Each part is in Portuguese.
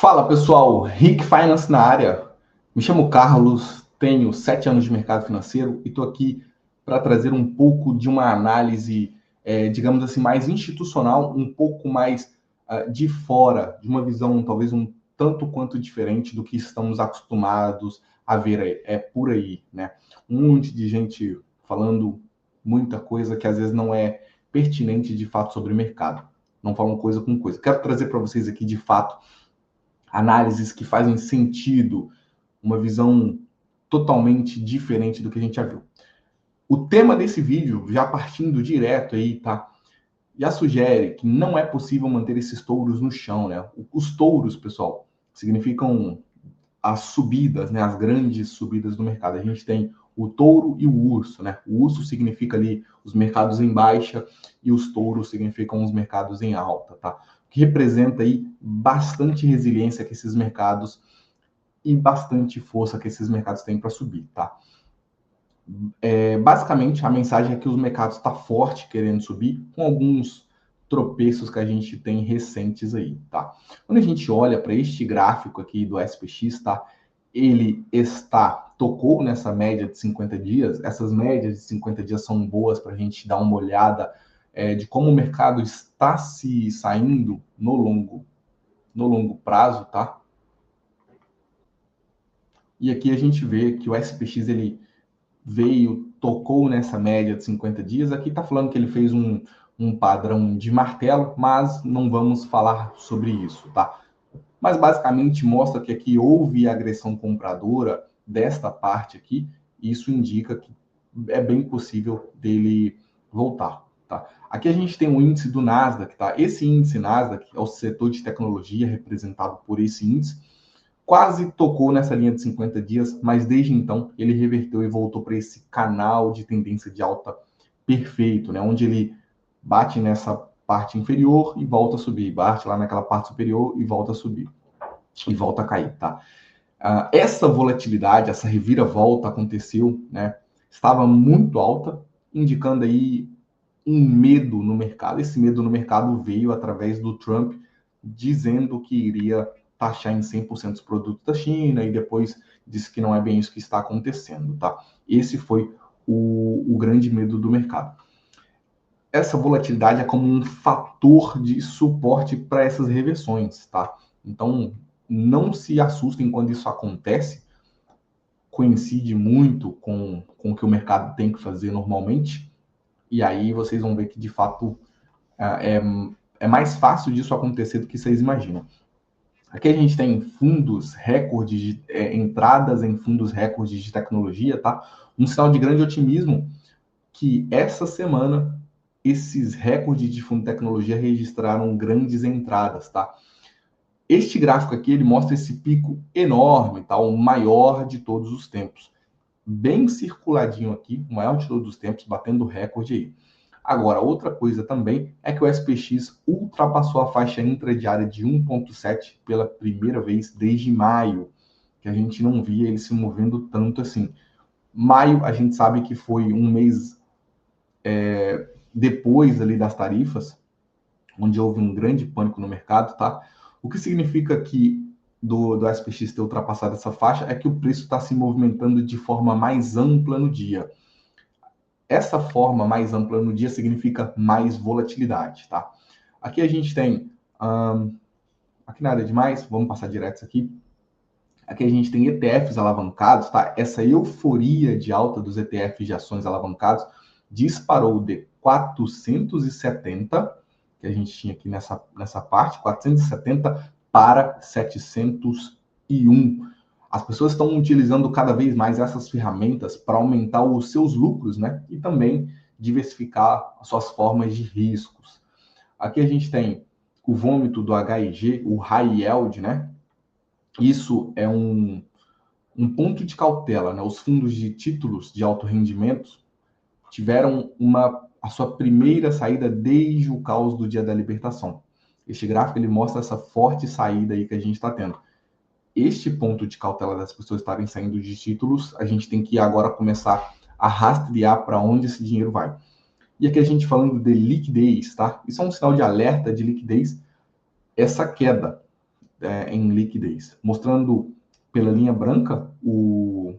Fala pessoal, Rick Finance na área. Me chamo Carlos, tenho 7 anos de mercado financeiro e estou aqui para trazer um pouco de uma análise, digamos assim, mais institucional, um pouco mais de fora, de uma visão talvez um tanto quanto diferente do que estamos acostumados a ver aí. É por aí, né? Um monte de gente falando muita coisa que às vezes não é pertinente de fato sobre o mercado. Não falam coisa com coisa. Quero trazer para vocês aqui de fato análises que fazem sentido, uma visão totalmente diferente do que a gente já viu. O tema desse vídeo, já partindo direto aí, tá? Já sugere que não é possível manter esses touros no chão, né? Os touros, pessoal, significam as subidas, né? As grandes subidas do mercado. A gente tem o touro e o urso, né? O urso significa ali os mercados em baixa e os touros significam os mercados em alta, tá? Que representa aí bastante resiliência que esses mercados e bastante força que esses mercados têm para subir, tá? Basicamente, a mensagem é que os mercados estão forte querendo subir, com alguns tropeços que a gente tem recentes aí, tá? Quando a gente olha para este gráfico aqui do SPX, tá? Ele tocou nessa média de 50 dias. Essas médias de 50 dias são boas para a gente dar uma olhada de como o mercado está se saindo no longo prazo, tá? E aqui a gente vê que o SPX ele tocou nessa média de 50 dias. Aqui está falando que ele fez um padrão de martelo, mas não vamos falar sobre isso, tá? Mas basicamente mostra que aqui houve agressão compradora desta parte aqui, e isso indica que é bem possível dele voltar, tá? Aqui a gente tem o índice do Nasdaq, tá? Esse índice Nasdaq é o setor de tecnologia representado por esse índice, quase tocou nessa linha de 50 dias, mas desde então ele reverteu e voltou para esse canal de tendência de alta perfeito, né? Onde ele bate nessa parte inferior e volta a subir, bate lá naquela parte superior e volta a subir, e volta a cair, tá? Essa volatilidade, essa reviravolta aconteceu, né? Estava muito alta, indicando aí um medo no mercado. Esse medo no mercado veio através do Trump dizendo que iria taxar em 100% os produtos da China e depois disse que não é bem isso que está acontecendo, tá? Esse foi o grande medo do mercado. Essa volatilidade é como um fator de suporte para essas reversões, tá? Então, não se assustem quando isso acontece, coincide muito com o que o mercado tem que fazer normalmente, e aí vocês vão ver que, de fato, é, é mais fácil disso acontecer do que vocês imaginam. Aqui a gente tem fundos recordes, entradas em fundos recordes de tecnologia, tá? Um sinal de grande otimismo que essa semana esses recordes de fundo de tecnologia registraram grandes entradas, tá? Este gráfico aqui, ele mostra esse pico enorme, tá? O maior de todos os tempos. Bem circuladinho aqui, o maior de todos os tempos, batendo recorde aí. Agora, outra coisa também é que o SPX ultrapassou a faixa intradiária de 1,7 pela primeira vez desde maio, que a gente não via ele se movendo tanto assim. Maio, a gente sabe que foi um mês depois ali das tarifas, onde houve um grande pânico no mercado, tá? O que significa que do SPX ter ultrapassado essa faixa é que o preço está se movimentando de forma mais ampla no dia. Essa forma mais ampla no dia significa mais volatilidade, tá? Aqui a gente tem, aqui nada demais, vamos passar direto isso aqui. Aqui a gente tem ETFs alavancados, tá? Essa euforia de alta dos ETFs de ações alavancados disparou de 470, que a gente tinha aqui nessa parte, 470 para 701. As pessoas estão utilizando cada vez mais essas ferramentas para aumentar os seus lucros, né? E também diversificar as suas formas de riscos. Aqui a gente tem o vômito do HIG, o High Yield, né? Isso é um ponto de cautela, né? Os fundos de títulos de alto rendimento tiveram a sua primeira saída desde o caos do dia da libertação. Este gráfico ele mostra essa forte saída aí que a gente está tendo. Este ponto de cautela das pessoas estarem saindo de títulos, a gente tem que agora começar a rastrear para onde esse dinheiro vai. E aqui a gente falando de liquidez, tá? Isso é um sinal de alerta de liquidez, essa queda. em liquidez, mostrando pela linha branca o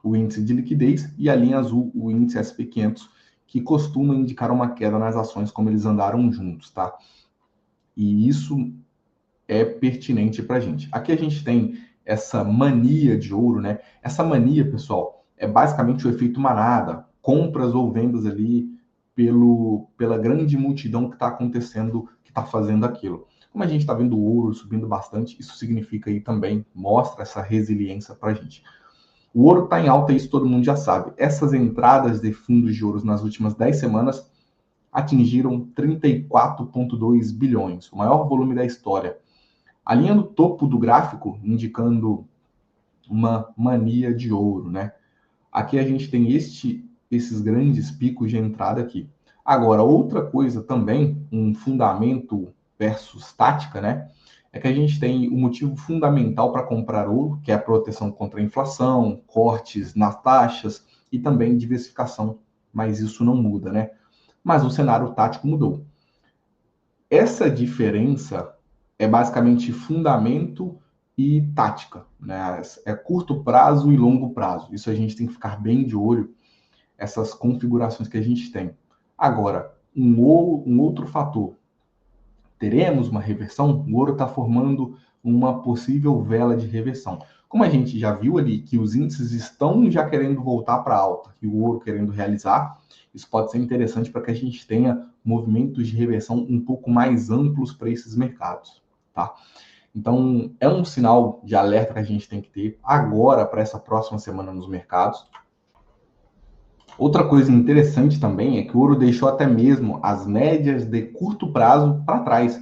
índice de liquidez e a linha azul, o índice SP500, que costuma indicar uma queda nas ações como eles andaram juntos, tá? E isso é pertinente para a gente. Aqui a gente tem essa mania de ouro, né? Essa mania, pessoal, é basicamente o efeito manada, compras ou vendas ali pela grande multidão que está acontecendo, que está fazendo aquilo. Como a gente está vendo o ouro subindo bastante, isso significa aí também, mostra essa resiliência para a gente. O ouro está em alta, isso todo mundo já sabe. Essas entradas de fundos de ouro nas últimas 10 semanas atingiram 34,2 bilhões, o maior volume da história. A linha no topo do gráfico indicando uma mania de ouro, né? Aqui a gente tem esses grandes picos de entrada aqui. Agora, outra coisa também, um fundamento versus tática, né? É que a gente tem o motivo fundamental para comprar ouro, que é a proteção contra a inflação, cortes nas taxas e também diversificação, mas isso não muda, né? Mas o cenário tático mudou. Essa diferença é basicamente fundamento e tática, né? É curto prazo e longo prazo. Isso a gente tem que ficar bem de olho, essas configurações que a gente tem. Agora, um outro fator, teremos uma reversão? O ouro está formando uma possível vela de reversão. Como a gente já viu ali que os índices estão já querendo voltar para alta e o ouro querendo realizar, isso pode ser interessante para que a gente tenha movimentos de reversão um pouco mais amplos para esses mercados, tá? Então, é um sinal de alerta que a gente tem que ter agora para essa próxima semana nos mercados. Outra coisa interessante também é que o ouro deixou até mesmo as médias de curto prazo para trás.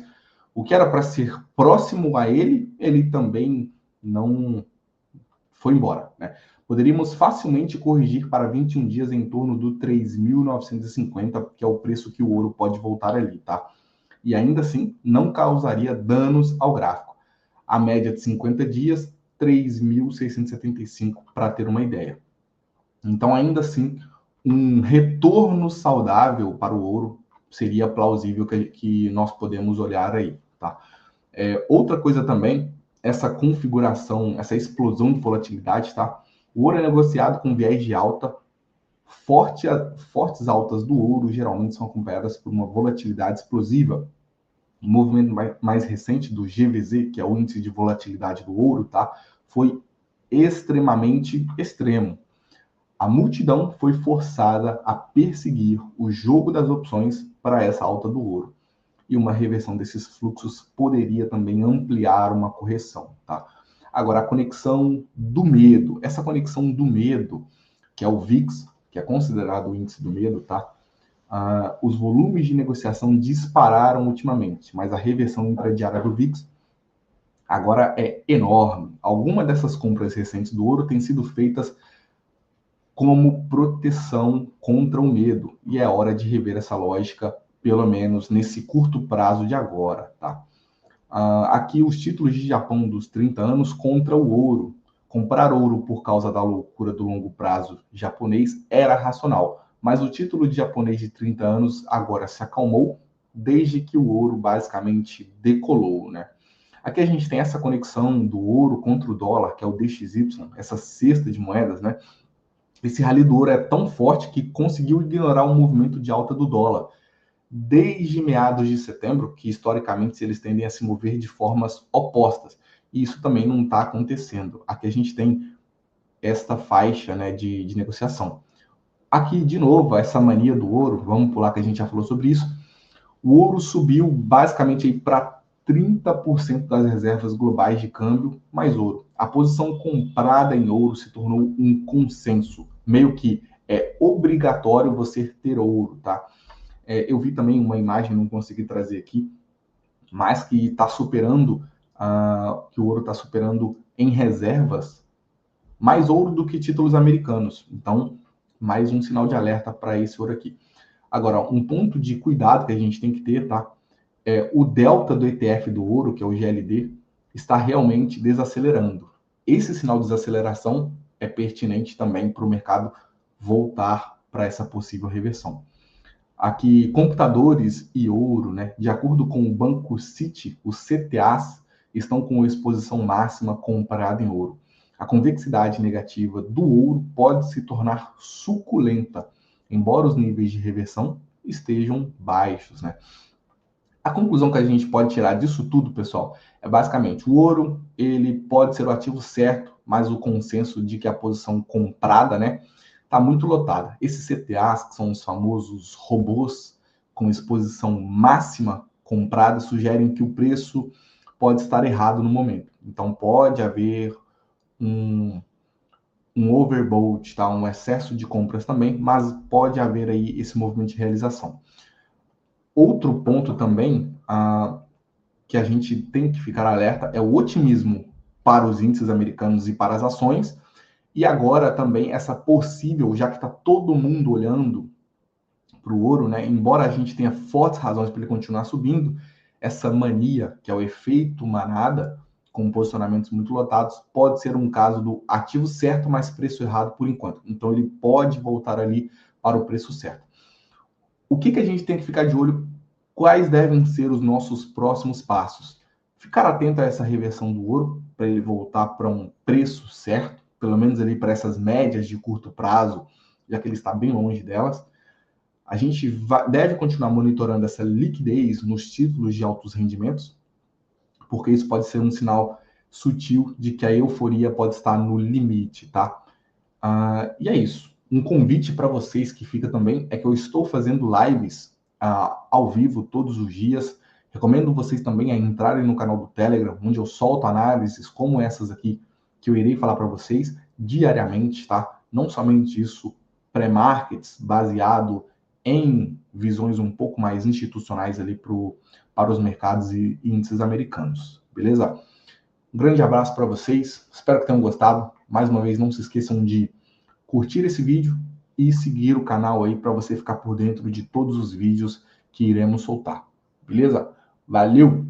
O que era para ser próximo a ele, ele também não foi embora, né? Poderíamos facilmente corrigir para 21 dias em torno do 3.950, que é o preço que o ouro pode voltar ali, tá? E ainda assim, não causaria danos ao gráfico. A média de 50 dias, 3.675, para ter uma ideia. Então, ainda assim, um retorno saudável para o ouro seria plausível que nós podemos olhar aí, tá? Outra coisa também, essa configuração, essa explosão de volatilidade, tá? O ouro é negociado com viés de alta, fortes altas do ouro geralmente são acompanhadas por uma volatilidade explosiva. O movimento mais recente do GVZ, que é o índice de volatilidade do ouro, tá? Foi extremamente extremo. A multidão foi forçada a perseguir o jogo das opções para essa alta do ouro. E uma reversão desses fluxos poderia também ampliar uma correção, tá? Agora, a conexão do medo. Essa conexão do medo, que é o VIX, que é considerado o índice do medo, tá? Os volumes de negociação dispararam ultimamente, mas a reversão intradiária do VIX agora é enorme. Algumas dessas compras recentes do ouro têm sido feitas como proteção contra o medo, e é hora de rever essa lógica, pelo menos nesse curto prazo de agora, tá? Aqui os títulos de Japão dos 30 anos contra o ouro. Comprar ouro por causa da loucura do longo prazo japonês era racional, mas o título de japonês de 30 anos agora se acalmou desde que o ouro basicamente decolou, né? Aqui a gente tem essa conexão do ouro contra o dólar, que é o DXY, essa cesta de moedas, né? Esse rally do ouro é tão forte que conseguiu ignorar o movimento de alta do dólar. Desde meados de setembro, que historicamente eles tendem a se mover de formas opostas. E isso também não está acontecendo. Aqui a gente tem esta faixa, né, de negociação. Aqui, de novo, essa mania do ouro, vamos pular que a gente já falou sobre isso. O ouro subiu basicamente para 30% das reservas globais de câmbio mais ouro. A posição comprada em ouro se tornou um consenso, meio que é obrigatório você ter ouro, tá? Eu vi também uma imagem, não consegui trazer aqui, mas que está superando, que o ouro está superando em reservas mais ouro do que títulos americanos. Então, mais um sinal de alerta para esse ouro aqui. Agora, um ponto de cuidado que a gente tem que ter, tá? O delta do ETF do ouro, que é o GLD, está realmente desacelerando. Esse sinal de desaceleração é pertinente também para o mercado voltar para essa possível reversão. Aqui, computadores e ouro, né? De acordo com o Banco Citi, os CTAs estão com exposição máxima comprada em ouro. A convexidade negativa do ouro pode se tornar suculenta, embora os níveis de reversão estejam baixos, né? A conclusão que a gente pode tirar disso tudo, pessoal, é basicamente o ouro, ele pode ser o ativo certo, mas o consenso de que a posição comprada, né, está muito lotada. Esses CTAs, que são os famosos robôs com exposição máxima comprada, sugerem que o preço pode estar errado no momento. Então, pode haver um overbought, tá? Um excesso de compras também, mas pode haver aí esse movimento de realização. Outro ponto também que a gente tem que ficar alerta é o otimismo para os índices americanos e para as ações, e agora também essa possível, já que está todo mundo olhando para o ouro, né? Embora a gente tenha fortes razões para ele continuar subindo, essa mania, que é o efeito manada, com posicionamentos muito lotados, pode ser um caso do ativo certo, mas preço errado por enquanto. Então ele pode voltar ali para o preço certo. O que a gente tem que ficar de olho? Quais devem ser os nossos próximos passos? Ficar atento a essa reversão do ouro, para ele voltar para um preço certo, pelo menos ali para essas médias de curto prazo, já que ele está bem longe delas. A gente deve continuar monitorando essa liquidez nos títulos de altos rendimentos, porque isso pode ser um sinal sutil de que a euforia pode estar no limite, tá? E é isso. Um convite para vocês que fica também é que eu estou fazendo lives ao vivo todos os dias. Recomendo vocês também a entrarem no canal do Telegram, onde eu solto análises como essas aqui que eu irei falar para vocês diariamente, tá? Não somente isso, pré-markets baseado em visões um pouco mais institucionais ali para os mercados e índices americanos, beleza? Um grande abraço para vocês, espero que tenham gostado. Mais uma vez, não se esqueçam de curtir esse vídeo e seguir o canal aí para você ficar por dentro de todos os vídeos que iremos soltar, beleza? Valeu!